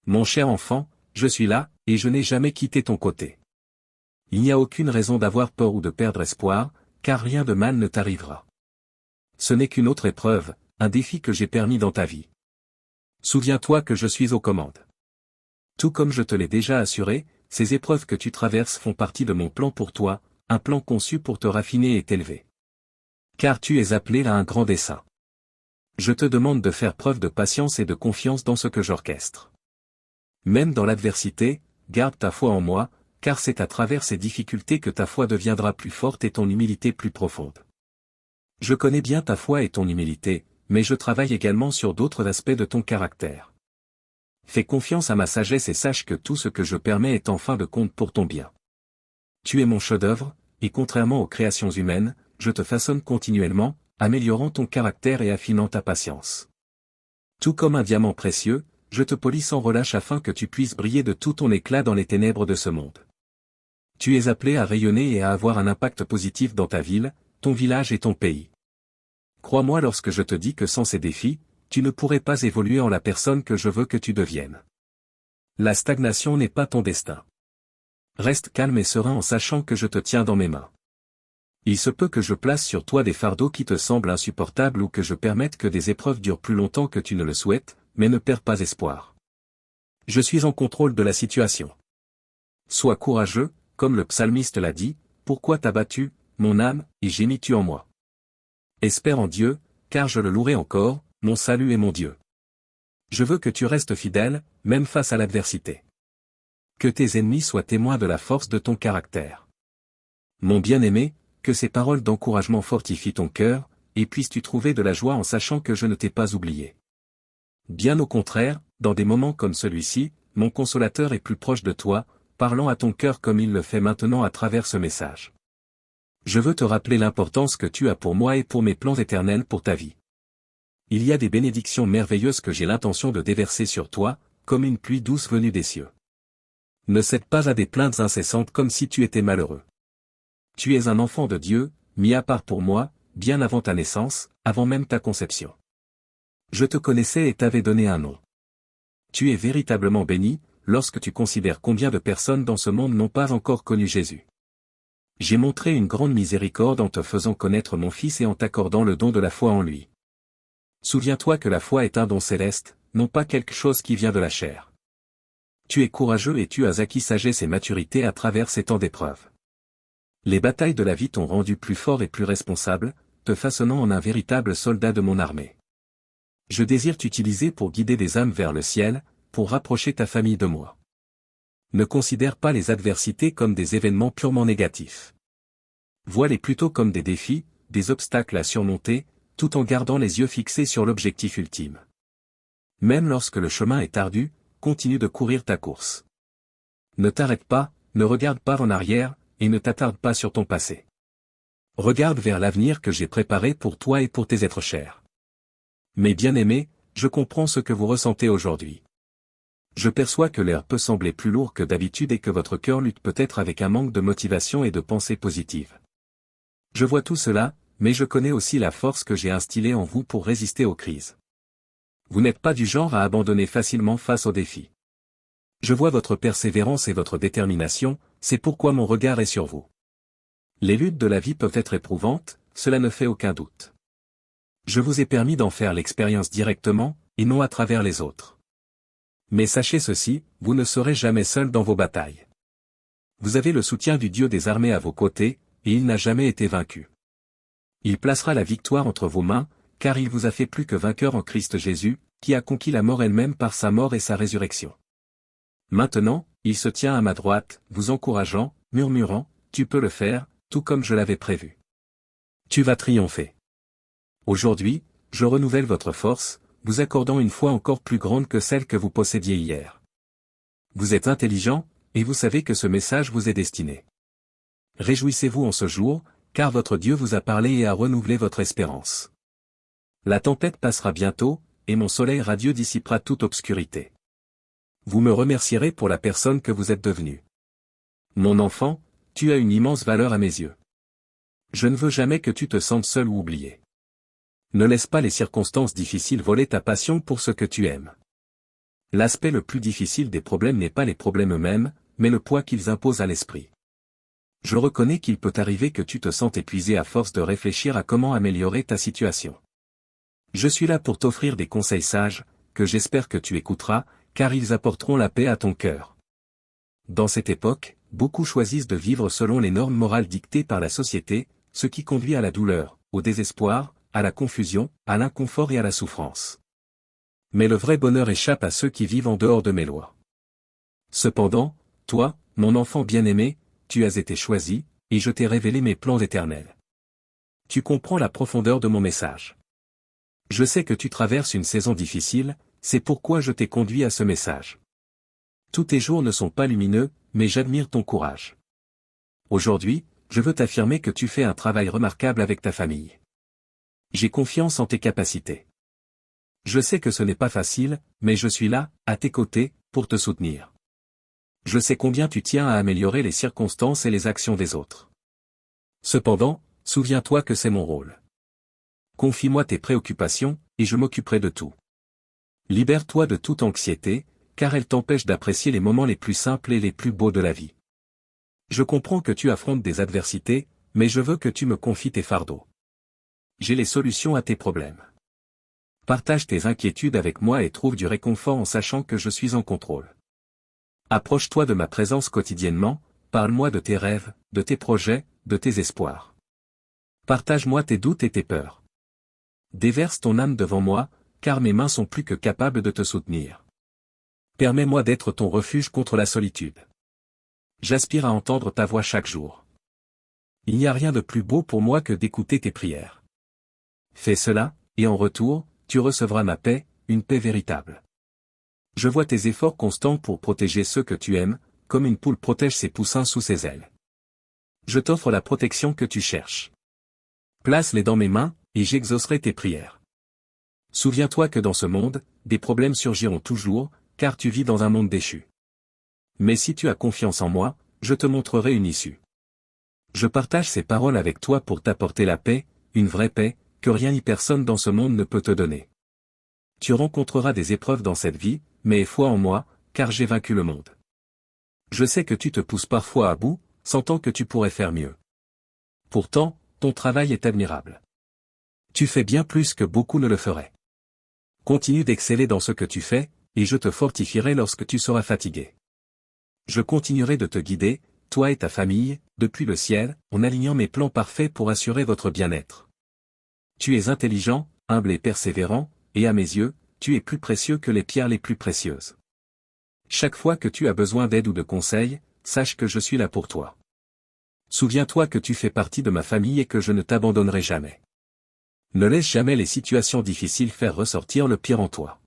Mon cher enfant, je suis là, et je n'ai jamais quitté ton côté. Il n'y a aucune raison d'avoir peur ou de perdre espoir, car rien de mal ne t'arrivera. Ce n'est qu'une autre épreuve, un défi que j'ai permis dans ta vie. Souviens-toi que je suis aux commandes. Tout comme je te l'ai déjà assuré, ces épreuves que tu traverses font partie de mon plan pour toi, un plan conçu pour te raffiner et t'élever. Car tu es appelé à un grand dessein. Je te demande de faire preuve de patience et de confiance dans ce que j'orchestre. Même dans l'adversité, garde ta foi en moi, car c'est à travers ces difficultés que ta foi deviendra plus forte et ton humilité plus profonde. Je connais bien ta foi et ton humilité, mais je travaille également sur d'autres aspects de ton caractère. Fais confiance à ma sagesse et sache que tout ce que je permets est en fin de compte pour ton bien. Tu es mon chef-d'œuvre, et contrairement aux créations humaines, je te façonne continuellement, améliorant ton caractère et affinant ta patience. Tout comme un diamant précieux, je te polis sans relâche afin que tu puisses briller de tout ton éclat dans les ténèbres de ce monde. Tu es appelé à rayonner et à avoir un impact positif dans ta ville, ton village et ton pays. Crois-moi lorsque je te dis que sans ces défis, tu ne pourrais pas évoluer en la personne que je veux que tu deviennes. La stagnation n'est pas ton destin. Reste calme et serein en sachant que je te tiens dans mes mains. Il se peut que je place sur toi des fardeaux qui te semblent insupportables ou que je permette que des épreuves durent plus longtemps que tu ne le souhaites, mais ne perds pas espoir. Je suis en contrôle de la situation. Sois courageux, comme le psalmiste l'a dit, pourquoi t'as battu, mon âme, et gémis-tu en moi? Espère en Dieu, car je le louerai encore, mon salut et mon Dieu. Je veux que tu restes fidèle, même face à l'adversité. Que tes ennemis soient témoins de la force de ton caractère. Mon bien-aimé, que ces paroles d'encouragement fortifient ton cœur, et puisses-tu trouver de la joie en sachant que je ne t'ai pas oublié. Bien au contraire, dans des moments comme celui-ci, mon consolateur est plus proche de toi, parlant à ton cœur comme il le fait maintenant à travers ce message. Je veux te rappeler l'importance que tu as pour moi et pour mes plans éternels pour ta vie. Il y a des bénédictions merveilleuses que j'ai l'intention de déverser sur toi, comme une pluie douce venue des cieux. Ne cède pas à des plaintes incessantes comme si tu étais malheureux. Tu es un enfant de Dieu, mis à part pour moi, bien avant ta naissance, avant même ta conception. Je te connaissais et t'avais donné un nom. Tu es véritablement béni, lorsque tu considères combien de personnes dans ce monde n'ont pas encore connu Jésus. J'ai montré une grande miséricorde en te faisant connaître mon Fils et en t'accordant le don de la foi en lui. Souviens-toi que la foi est un don céleste, non pas quelque chose qui vient de la chair. Tu es courageux et tu as acquis sagesse et maturité à travers ces temps d'épreuve. Les batailles de la vie t'ont rendu plus fort et plus responsable, te façonnant en un véritable soldat de mon armée. Je désire t'utiliser pour guider des âmes vers le ciel, pour rapprocher ta famille de moi. Ne considère pas les adversités comme des événements purement négatifs. Vois-les plutôt comme des défis, des obstacles à surmonter, tout en gardant les yeux fixés sur l'objectif ultime. Même lorsque le chemin est ardu, continue de courir ta course. Ne t'arrête pas, ne regarde pas en arrière, et ne t'attarde pas sur ton passé. Regarde vers l'avenir que j'ai préparé pour toi et pour tes êtres chers. Mes bien-aimés, je comprends ce que vous ressentez aujourd'hui. Je perçois que l'air peut sembler plus lourd que d'habitude et que votre cœur lutte peut-être avec un manque de motivation et de pensée positive. Je vois tout cela, mais je connais aussi la force que j'ai instillée en vous pour résister aux crises. Vous n'êtes pas du genre à abandonner facilement face aux défis. Je vois votre persévérance et votre détermination, c'est pourquoi mon regard est sur vous. Les luttes de la vie peuvent être éprouvantes, cela ne fait aucun doute. Je vous ai permis d'en faire l'expérience directement, et non à travers les autres. Mais sachez ceci, vous ne serez jamais seul dans vos batailles. Vous avez le soutien du Dieu des armées à vos côtés, et il n'a jamais été vaincu. Il placera la victoire entre vos mains, car il vous a fait plus que vainqueur en Christ Jésus, qui a conquis la mort elle-même par sa mort et sa résurrection. Maintenant, il se tient à ma droite, vous encourageant, murmurant, tu peux le faire, tout comme je l'avais prévu. Tu vas triompher. Aujourd'hui, je renouvelle votre force, vous accordant une foi encore plus grande que celle que vous possédiez hier. Vous êtes intelligent, et vous savez que ce message vous est destiné. Réjouissez-vous en ce jour, car votre Dieu vous a parlé et a renouvelé votre espérance. La tempête passera bientôt, et mon soleil radieux dissipera toute obscurité. Vous me remercierez pour la personne que vous êtes devenue. Mon enfant, tu as une immense valeur à mes yeux. Je ne veux jamais que tu te sentes seul ou oublié. Ne laisse pas les circonstances difficiles voler ta passion pour ce que tu aimes. L'aspect le plus difficile des problèmes n'est pas les problèmes eux-mêmes, mais le poids qu'ils imposent à l'esprit. Je reconnais qu'il peut arriver que tu te sentes épuisé à force de réfléchir à comment améliorer ta situation. Je suis là pour t'offrir des conseils sages, que j'espère que tu écouteras, car ils apporteront la paix à ton cœur. Dans cette époque, beaucoup choisissent de vivre selon les normes morales dictées par la société, ce qui conduit à la douleur, au désespoir, à la confusion, à l'inconfort et à la souffrance. Mais le vrai bonheur échappe à ceux qui vivent en dehors de mes lois. Cependant, toi, mon enfant bien-aimé, tu as été choisi, et je t'ai révélé mes plans éternels. Tu comprends la profondeur de mon message. Je sais que tu traverses une saison difficile, c'est pourquoi je t'ai conduit à ce message. Tous tes jours ne sont pas lumineux, mais j'admire ton courage. Aujourd'hui, je veux t'affirmer que tu fais un travail remarquable avec ta famille. J'ai confiance en tes capacités. Je sais que ce n'est pas facile, mais je suis là, à tes côtés, pour te soutenir. Je sais combien tu tiens à améliorer les circonstances et les actions des autres. Cependant, souviens-toi que c'est mon rôle. Confie-moi tes préoccupations, et je m'occuperai de tout. Libère-toi de toute anxiété, car elle t'empêche d'apprécier les moments les plus simples et les plus beaux de la vie. Je comprends que tu affrontes des adversités, mais je veux que tu me confies tes fardeaux. J'ai les solutions à tes problèmes. Partage tes inquiétudes avec moi et trouve du réconfort en sachant que je suis en contrôle. Approche-toi de ma présence quotidiennement, parle-moi de tes rêves, de tes projets, de tes espoirs. Partage-moi tes doutes et tes peurs. Déverse ton âme devant moi, car mes mains sont plus que capables de te soutenir. Permets-moi d'être ton refuge contre la solitude. J'aspire à entendre ta voix chaque jour. Il n'y a rien de plus beau pour moi que d'écouter tes prières. Fais cela, et en retour, tu recevras ma paix, une paix véritable. Je vois tes efforts constants pour protéger ceux que tu aimes, comme une poule protège ses poussins sous ses ailes. Je t'offre la protection que tu cherches. Place-les dans mes mains, et j'exaucerai tes prières. Souviens-toi que dans ce monde, des problèmes surgiront toujours, car tu vis dans un monde déchu. Mais si tu as confiance en moi, je te montrerai une issue. Je partage ces paroles avec toi pour t'apporter la paix, une vraie paix, que rien ni personne dans ce monde ne peut te donner. Tu rencontreras des épreuves dans cette vie, mais aie foi en moi, car j'ai vaincu le monde. Je sais que tu te pousses parfois à bout, sentant que tu pourrais faire mieux. Pourtant, ton travail est admirable. Tu fais bien plus que beaucoup ne le feraient. Continue d'exceller dans ce que tu fais, et je te fortifierai lorsque tu seras fatigué. Je continuerai de te guider, toi et ta famille, depuis le ciel, en alignant mes plans parfaits pour assurer votre bien-être. Tu es intelligent, humble et persévérant, et à mes yeux, tu es plus précieux que les pierres les plus précieuses. Chaque fois que tu as besoin d'aide ou de conseils, sache que je suis là pour toi. Souviens-toi que tu fais partie de ma famille et que je ne t'abandonnerai jamais. Ne laisse jamais les situations difficiles faire ressortir le pire en toi.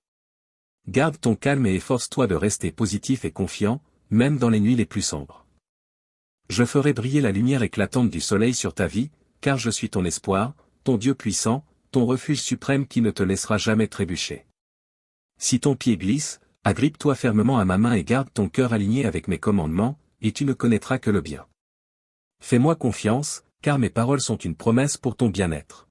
Garde ton calme et efforce-toi de rester positif et confiant, même dans les nuits les plus sombres. Je ferai briller la lumière éclatante du soleil sur ta vie, car je suis ton espoir, ton Dieu puissant, ton refuge suprême qui ne te laissera jamais trébucher. Si ton pied glisse, agrippe-toi fermement à ma main et garde ton cœur aligné avec mes commandements, et tu ne connaîtras que le bien. Fais-moi confiance, car mes paroles sont une promesse pour ton bien-être.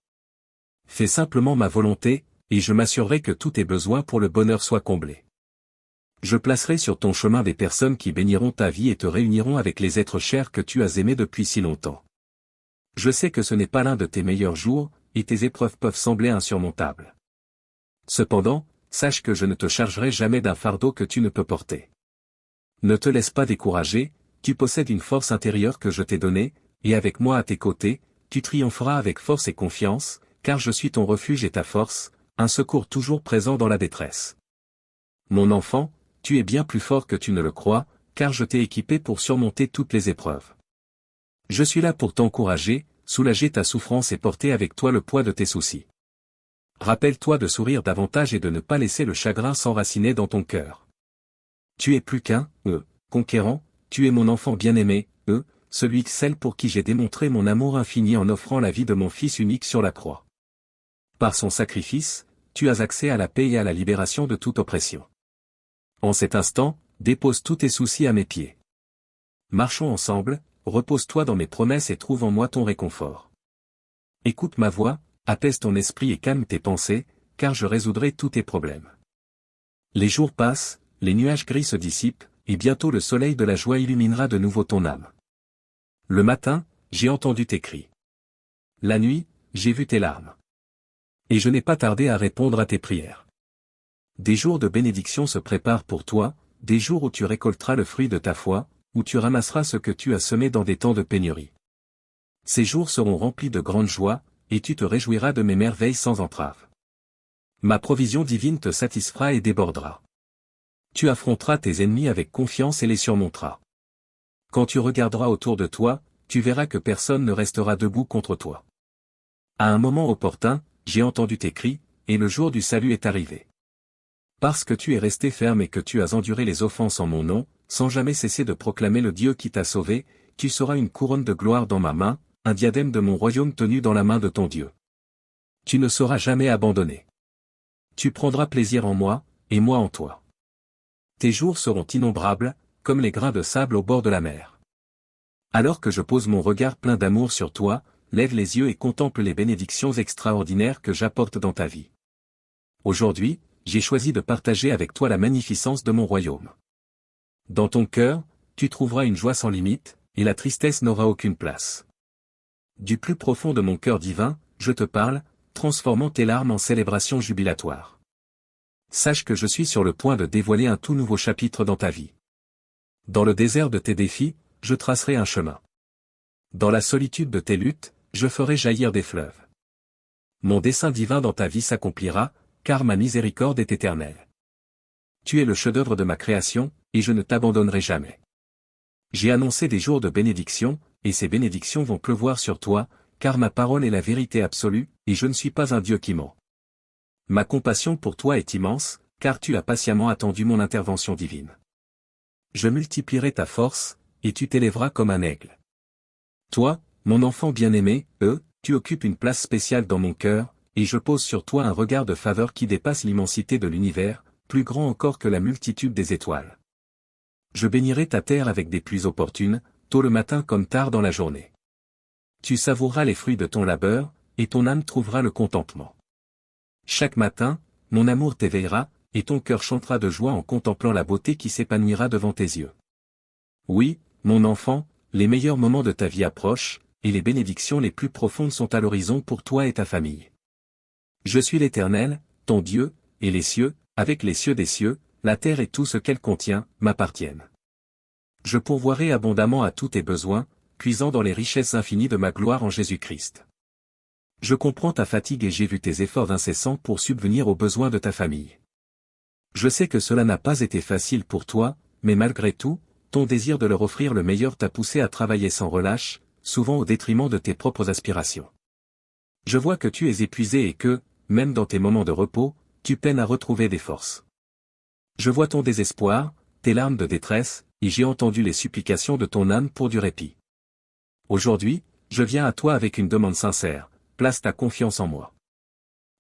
Fais simplement ma volonté, et je m'assurerai que tous tes besoins pour le bonheur soient comblés. Je placerai sur ton chemin des personnes qui béniront ta vie et te réuniront avec les êtres chers que tu as aimés depuis si longtemps. Je sais que ce n'est pas l'un de tes meilleurs jours, et tes épreuves peuvent sembler insurmontables. Cependant, sache que je ne te chargerai jamais d'un fardeau que tu ne peux porter. Ne te laisse pas décourager, tu possèdes une force intérieure que je t'ai donnée, et avec moi à tes côtés, tu triompheras avec force et confiance, car je suis ton refuge et ta force, un secours toujours présent dans la détresse. Mon enfant, tu es bien plus fort que tu ne le crois, car je t'ai équipé pour surmonter toutes les épreuves. Je suis là pour t'encourager, soulager ta souffrance et porter avec toi le poids de tes soucis. Rappelle-toi de sourire davantage et de ne pas laisser le chagrin s'enraciner dans ton cœur. Tu es plus qu'un, conquérant, tu es mon enfant bien-aimé, celle pour qui j'ai démontré mon amour infini en offrant la vie de mon Fils unique sur la croix. Par son sacrifice, tu as accès à la paix et à la libération de toute oppression. En cet instant, dépose tous tes soucis à mes pieds. Marchons ensemble, repose-toi dans mes promesses et trouve en moi ton réconfort. Écoute ma voix, apaise ton esprit et calme tes pensées, car je résoudrai tous tes problèmes. Les jours passent, les nuages gris se dissipent, et bientôt le soleil de la joie illuminera de nouveau ton âme. Le matin, j'ai entendu tes cris. La nuit, j'ai vu tes larmes. Et je n'ai pas tardé à répondre à tes prières. Des jours de bénédiction se préparent pour toi, des jours où tu récolteras le fruit de ta foi, où tu ramasseras ce que tu as semé dans des temps de pénurie. Ces jours seront remplis de grande joie, et tu te réjouiras de mes merveilles sans entrave. Ma provision divine te satisfera et débordera. Tu affronteras tes ennemis avec confiance et les surmonteras. Quand tu regarderas autour de toi, tu verras que personne ne restera debout contre toi. À un moment opportun, j'ai entendu tes cris, et le jour du salut est arrivé. Parce que tu es resté ferme et que tu as enduré les offenses en mon nom, sans jamais cesser de proclamer le Dieu qui t'a sauvé, tu seras une couronne de gloire dans ma main, un diadème de mon royaume tenu dans la main de ton Dieu. Tu ne seras jamais abandonné. Tu prendras plaisir en moi, et moi en toi. Tes jours seront innombrables, comme les grains de sable au bord de la mer. Alors que je pose mon regard plein d'amour sur toi, lève les yeux et contemple les bénédictions extraordinaires que j'apporte dans ta vie. Aujourd'hui, j'ai choisi de partager avec toi la magnificence de mon royaume. Dans ton cœur, tu trouveras une joie sans limite, et la tristesse n'aura aucune place. Du plus profond de mon cœur divin, je te parle, transformant tes larmes en célébration jubilatoire. Sache que je suis sur le point de dévoiler un tout nouveau chapitre dans ta vie. Dans le désert de tes défis, je tracerai un chemin. Dans la solitude de tes luttes, je ferai jaillir des fleuves. Mon dessein divin dans ta vie s'accomplira, car ma miséricorde est éternelle. Tu es le chef-d'œuvre de ma création, et je ne t'abandonnerai jamais. J'ai annoncé des jours de bénédiction, et ces bénédictions vont pleuvoir sur toi, car ma parole est la vérité absolue, et je ne suis pas un Dieu qui ment. Ma compassion pour toi est immense, car tu as patiemment attendu mon intervention divine. Je multiplierai ta force, et tu t'élèveras comme un aigle. Toi, mon enfant bien-aimé, tu occupes une place spéciale dans mon cœur, et je pose sur toi un regard de faveur qui dépasse l'immensité de l'univers, plus grand encore que la multitude des étoiles. Je bénirai ta terre avec des pluies opportunes, tôt le matin comme tard dans la journée. Tu savoureras les fruits de ton labeur, et ton âme trouvera le contentement. Chaque matin, mon amour t'éveillera, et ton cœur chantera de joie en contemplant la beauté qui s'épanouira devant tes yeux. Oui, mon enfant, les meilleurs moments de ta vie approchent, et les bénédictions les plus profondes sont à l'horizon pour toi et ta famille. Je suis l'Éternel, ton Dieu, et les cieux, avec les cieux des cieux, la terre et tout ce qu'elle contient, m'appartiennent. Je pourvoirai abondamment à tous tes besoins, puisant dans les richesses infinies de ma gloire en Jésus-Christ. Je comprends ta fatigue et j'ai vu tes efforts incessants pour subvenir aux besoins de ta famille. Je sais que cela n'a pas été facile pour toi, mais malgré tout, ton désir de leur offrir le meilleur t'a poussé à travailler sans relâche, souvent au détriment de tes propres aspirations. Je vois que tu es épuisé et que, même dans tes moments de repos, tu peines à retrouver des forces. Je vois ton désespoir, tes larmes de détresse, et j'ai entendu les supplications de ton âme pour du répit. Aujourd'hui, je viens à toi avec une demande sincère, place ta confiance en moi.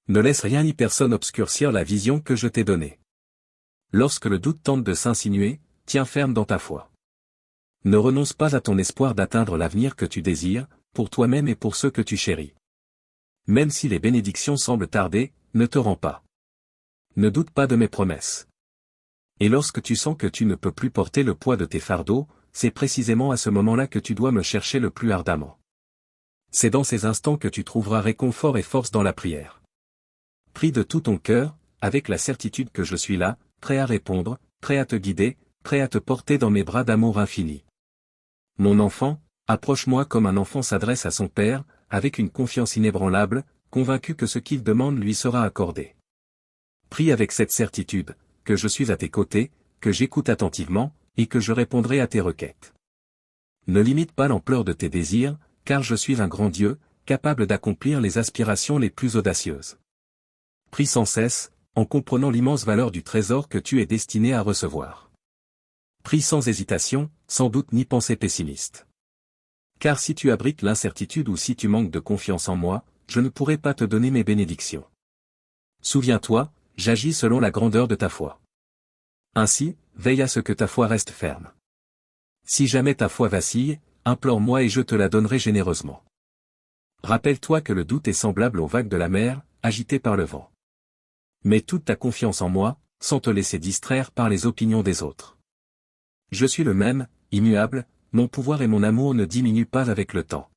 Ne laisse rien ni personne obscurcir la vision que je t'ai donnée. Lorsque le doute tente de s'insinuer, tiens ferme dans ta foi. Ne renonce pas à ton espoir d'atteindre l'avenir que tu désires, pour toi-même et pour ceux que tu chéris. Même si les bénédictions semblent tarder, ne te rends pas. Ne doute pas de mes promesses. Et lorsque tu sens que tu ne peux plus porter le poids de tes fardeaux, c'est précisément à ce moment-là que tu dois me chercher le plus ardemment. C'est dans ces instants que tu trouveras réconfort et force dans la prière. Prie de tout ton cœur, avec la certitude que je suis là, prêt à répondre, prêt à te guider, prêt à te porter dans mes bras d'amour infini. Mon enfant, approche-moi comme un enfant s'adresse à son père, avec une confiance inébranlable, convaincu que ce qu'il demande lui sera accordé. Prie avec cette certitude, que je suis à tes côtés, que j'écoute attentivement, et que je répondrai à tes requêtes. Ne limite pas l'ampleur de tes désirs, car je suis un grand Dieu, capable d'accomplir les aspirations les plus audacieuses. Prie sans cesse, en comprenant l'immense valeur du trésor que tu es destiné à recevoir. Prie sans hésitation, sans doute ni pensée pessimiste. Car si tu abrites l'incertitude ou si tu manques de confiance en moi, je ne pourrai pas te donner mes bénédictions. Souviens-toi, j'agis selon la grandeur de ta foi. Ainsi, veille à ce que ta foi reste ferme. Si jamais ta foi vacille, implore-moi et je te la donnerai généreusement. Rappelle-toi que le doute est semblable aux vagues de la mer, agitées par le vent. Mets toute ta confiance en moi, sans te laisser distraire par les opinions des autres. Je suis le même, immuable, mon pouvoir et mon amour ne diminuent pas avec le temps.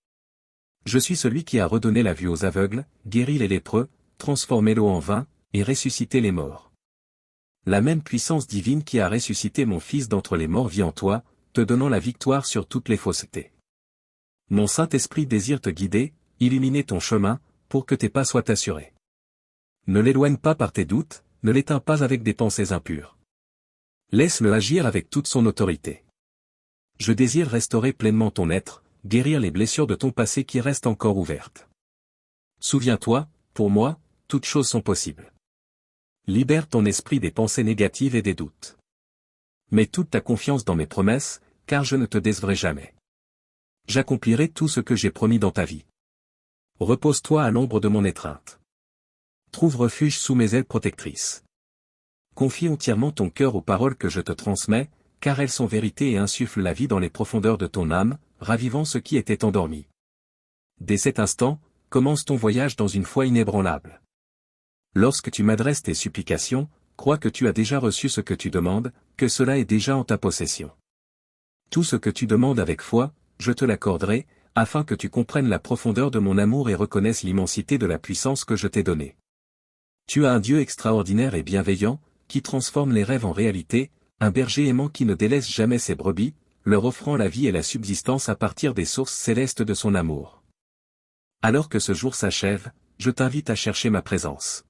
Je suis celui qui a redonné la vue aux aveugles, guéri les lépreux, transformé l'eau en vin, et ressuscité les morts. La même puissance divine qui a ressuscité mon Fils d'entre les morts vit en toi, te donnant la victoire sur toutes les faussetés. Mon Saint-Esprit désire te guider, illuminer ton chemin, pour que tes pas soient assurés. Ne l'éloigne pas par tes doutes, ne l'éteins pas avec des pensées impures. Laisse-le agir avec toute son autorité. Je désire restaurer pleinement ton être, guérir les blessures de ton passé qui restent encore ouvertes. Souviens-toi, pour moi, toutes choses sont possibles. Libère ton esprit des pensées négatives et des doutes. Mets toute ta confiance dans mes promesses, car je ne te décevrai jamais. J'accomplirai tout ce que j'ai promis dans ta vie. Repose-toi à l'ombre de mon étreinte. Trouve refuge sous mes ailes protectrices. Confie entièrement ton cœur aux paroles que je te transmets, car elles sont vérité et insufflent la vie dans les profondeurs de ton âme, ravivant ce qui était endormi. Dès cet instant, commence ton voyage dans une foi inébranlable. Lorsque tu m'adresses tes supplications, crois que tu as déjà reçu ce que tu demandes, que cela est déjà en ta possession. Tout ce que tu demandes avec foi, je te l'accorderai, afin que tu comprennes la profondeur de mon amour et reconnaisses l'immensité de la puissance que je t'ai donnée. Tu as un Dieu extraordinaire et bienveillant, qui transforme les rêves en réalité, un berger aimant qui ne délaisse jamais ses brebis, leur offrant la vie et la subsistance à partir des sources célestes de son amour. Alors que ce jour s'achève, je t'invite à chercher ma présence.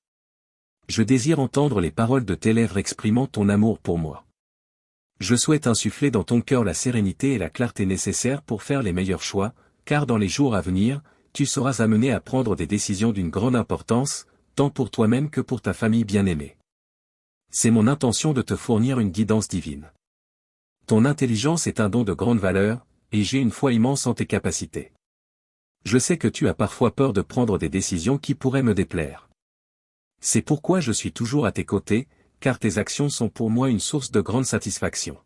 Je désire entendre les paroles de tes lèvres exprimant ton amour pour moi. Je souhaite insuffler dans ton cœur la sérénité et la clarté nécessaires pour faire les meilleurs choix, car dans les jours à venir, tu seras amené à prendre des décisions d'une grande importance, tant pour toi-même que pour ta famille bien-aimée. C'est mon intention de te fournir une guidance divine. Ton intelligence est un don de grande valeur, et j'ai une foi immense en tes capacités. Je sais que tu as parfois peur de prendre des décisions qui pourraient me déplaire. C'est pourquoi je suis toujours à tes côtés, car tes actions sont pour moi une source de grande satisfaction.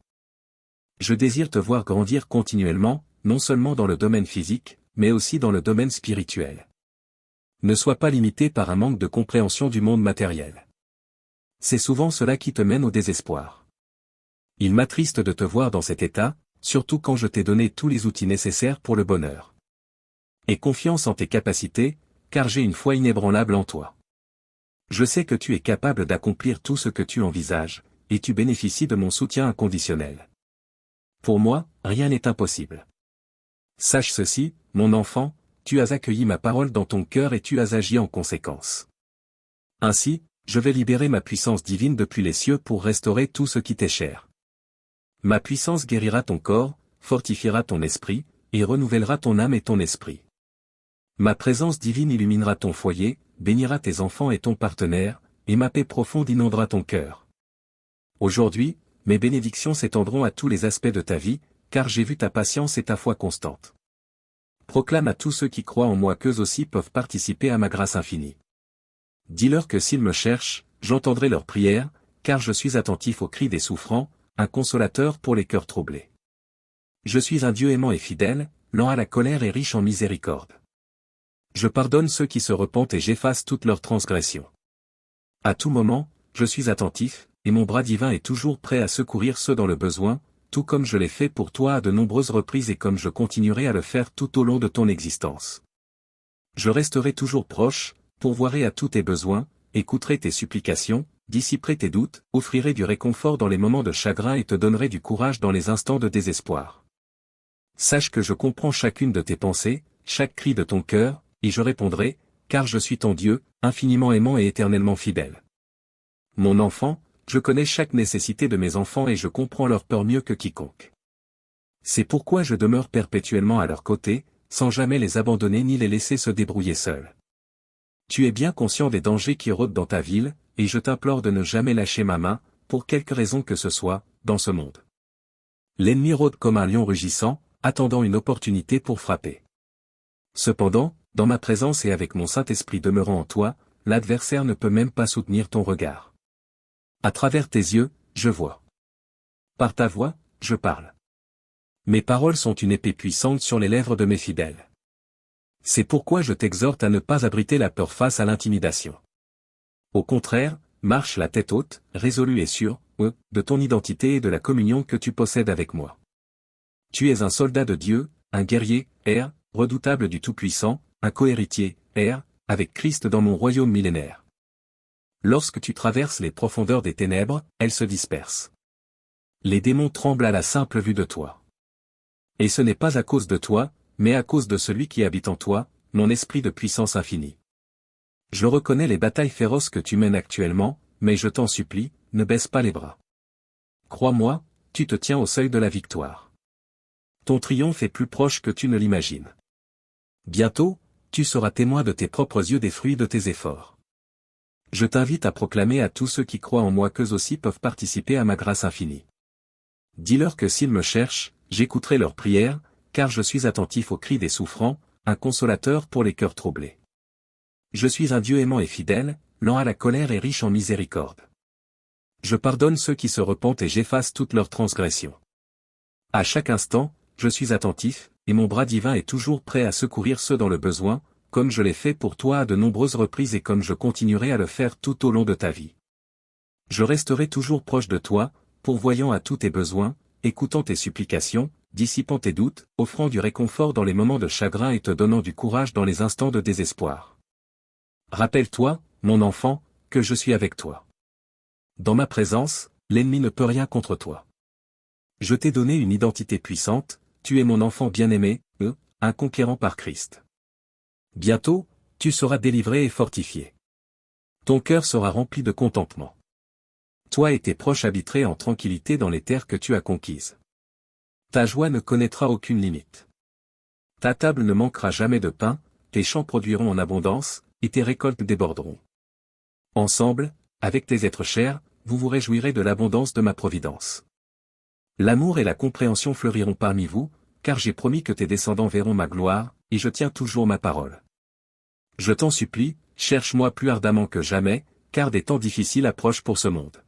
Je désire te voir grandir continuellement, non seulement dans le domaine physique, mais aussi dans le domaine spirituel. Ne sois pas limité par un manque de compréhension du monde matériel. C'est souvent cela qui te mène au désespoir. Il m'attriste de te voir dans cet état, surtout quand je t'ai donné tous les outils nécessaires pour le bonheur. Aie confiance en tes capacités, car j'ai une foi inébranlable en toi. Je sais que tu es capable d'accomplir tout ce que tu envisages, et tu bénéficies de mon soutien inconditionnel. Pour moi, rien n'est impossible. Sache ceci, mon enfant, tu as accueilli ma parole dans ton cœur et tu as agi en conséquence. Ainsi, je vais libérer ma puissance divine depuis les cieux pour restaurer tout ce qui t'est cher. Ma puissance guérira ton corps, fortifiera ton esprit, et renouvellera ton âme et ton esprit. Ma présence divine illuminera ton foyer, bénira tes enfants et ton partenaire, et ma paix profonde inondera ton cœur. Aujourd'hui, mes bénédictions s'étendront à tous les aspects de ta vie, car j'ai vu ta patience et ta foi constante. Proclame à tous ceux qui croient en moi qu'eux aussi peuvent participer à ma grâce infinie. Dis-leur que s'ils me cherchent, j'entendrai leurs prières, car je suis attentif aux cris des souffrants, un consolateur pour les cœurs troublés. Je suis un Dieu aimant et fidèle, lent à la colère et riche en miséricorde. Je pardonne ceux qui se repentent et j'efface toutes leurs transgressions. À tout moment, je suis attentif, et mon bras divin est toujours prêt à secourir ceux dans le besoin, tout comme je l'ai fait pour toi à de nombreuses reprises et comme je continuerai à le faire tout au long de ton existence. Je resterai toujours proche, pourvoirai à tous tes besoins, écouterai tes supplications, dissiperai tes doutes, offrirai du réconfort dans les moments de chagrin et te donnerai du courage dans les instants de désespoir. Sache que je comprends chacune de tes pensées, chaque cri de ton cœur, et je répondrai, car je suis ton Dieu, infiniment aimant et éternellement fidèle. Mon enfant, je connais chaque nécessité de mes enfants et je comprends leur peur mieux que quiconque. C'est pourquoi je demeure perpétuellement à leur côté, sans jamais les abandonner ni les laisser se débrouiller seuls. Tu es bien conscient des dangers qui rôdent dans ta ville, et je t'implore de ne jamais lâcher ma main, pour quelque raison que ce soit, dans ce monde. L'ennemi rôde comme un lion rugissant, attendant une opportunité pour frapper. Cependant, dans ma présence et avec mon Saint-Esprit demeurant en toi, l'adversaire ne peut même pas soutenir ton regard. À travers tes yeux, je vois. Par ta voix, je parle. Mes paroles sont une épée puissante sur les lèvres de mes fidèles. C'est pourquoi je t'exhorte à ne pas abriter la peur face à l'intimidation. Au contraire, marche la tête haute, résolu et sûr, de ton identité et de la communion que tu possèdes avec moi. Tu es un soldat de Dieu, un guerrier, redoutable du Tout-Puissant, un cohéritier, avec Christ dans mon royaume millénaire. Lorsque tu traverses les profondeurs des ténèbres, elles se dispersent. Les démons tremblent à la simple vue de toi. Et ce n'est pas à cause de toi, mais à cause de celui qui habite en toi, mon esprit de puissance infinie. Je reconnais les batailles féroces que tu mènes actuellement, mais je t'en supplie, ne baisse pas les bras. Crois-moi, tu te tiens au seuil de la victoire. Ton triomphe est plus proche que tu ne l'imagines. Bientôt, tu seras témoin de tes propres yeux des fruits de tes efforts. Je t'invite à proclamer à tous ceux qui croient en moi qu'eux aussi peuvent participer à ma grâce infinie. Dis-leur que s'ils me cherchent, j'écouterai leurs prières, car je suis attentif aux cris des souffrants, un consolateur pour les cœurs troublés. Je suis un Dieu aimant et fidèle, lent à la colère et riche en miséricorde. Je pardonne ceux qui se repentent et j'efface toutes leurs transgressions. À chaque instant, je suis attentif, et mon bras divin est toujours prêt à secourir ceux dans le besoin, comme je l'ai fait pour toi à de nombreuses reprises et comme je continuerai à le faire tout au long de ta vie. Je resterai toujours proche de toi, pourvoyant à tous tes besoins, écoutant tes supplications, dissipant tes doutes, offrant du réconfort dans les moments de chagrin et te donnant du courage dans les instants de désespoir. Rappelle-toi, mon enfant, que je suis avec toi. Dans ma présence, l'ennemi ne peut rien contre toi. Je t'ai donné une identité puissante, tu es mon enfant bien-aimé, un conquérant par Christ. Bientôt, tu seras délivré et fortifié. Ton cœur sera rempli de contentement. Toi et tes proches habiterez en tranquillité dans les terres que tu as conquises. Ta joie ne connaîtra aucune limite. Ta table ne manquera jamais de pain, tes champs produiront en abondance, et tes récoltes déborderont. Ensemble, avec tes êtres chers, vous vous réjouirez de l'abondance de ma providence. L'amour et la compréhension fleuriront parmi vous, car j'ai promis que tes descendants verront ma gloire, et je tiens toujours ma parole. Je t'en supplie, cherche-moi plus ardemment que jamais, car des temps difficiles approchent pour ce monde.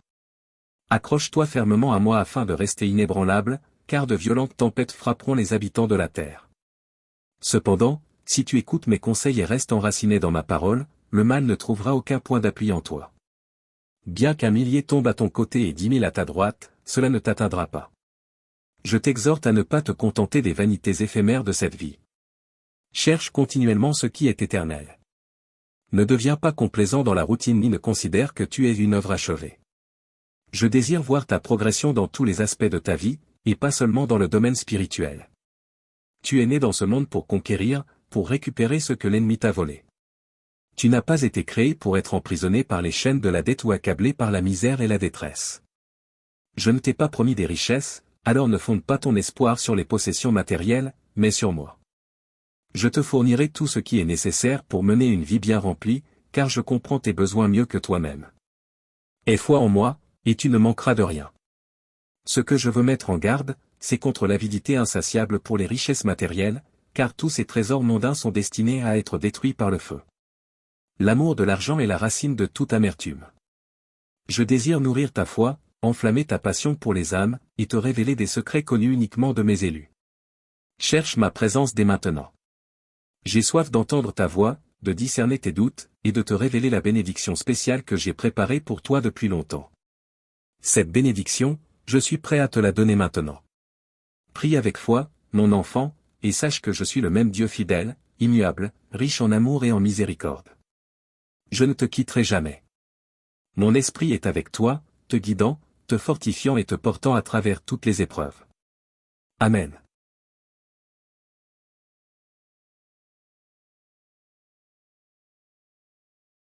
Accroche-toi fermement à moi afin de rester inébranlable, car de violentes tempêtes frapperont les habitants de la terre. Cependant, si tu écoutes mes conseils et restes enraciné dans ma parole, le mal ne trouvera aucun point d'appui en toi. Bien qu'un millier tombe à ton côté et 10 000 à ta droite, cela ne t'atteindra pas. Je t'exhorte à ne pas te contenter des vanités éphémères de cette vie. Cherche continuellement ce qui est éternel. Ne deviens pas complaisant dans la routine ni ne considère que tu es une œuvre achevée. Je désire voir ta progression dans tous les aspects de ta vie, et pas seulement dans le domaine spirituel. Tu es né dans ce monde pour conquérir, pour récupérer ce que l'ennemi t'a volé. Tu n'as pas été créé pour être emprisonné par les chaînes de la dette ou accablé par la misère et la détresse. Je ne t'ai pas promis des richesses, alors ne fonde pas ton espoir sur les possessions matérielles, mais sur moi. Je te fournirai tout ce qui est nécessaire pour mener une vie bien remplie, car je comprends tes besoins mieux que toi-même. Aie foi en moi, et tu ne manqueras de rien. Ce que je veux mettre en garde, c'est contre l'avidité insatiable pour les richesses matérielles, car tous ces trésors mondains sont destinés à être détruits par le feu. L'amour de l'argent est la racine de toute amertume. Je désire nourrir ta foi, enflammer ta passion pour les âmes, et te révéler des secrets connus uniquement de mes élus. Cherche ma présence dès maintenant. J'ai soif d'entendre ta voix, de discerner tes doutes, et de te révéler la bénédiction spéciale que j'ai préparée pour toi depuis longtemps. Cette bénédiction, je suis prêt à te la donner maintenant. Prie avec foi, mon enfant, et sache que je suis le même Dieu fidèle, immuable, riche en amour et en miséricorde. Je ne te quitterai jamais. Mon esprit est avec toi, te guidant, te fortifiant et te portant à travers toutes les épreuves. Amen.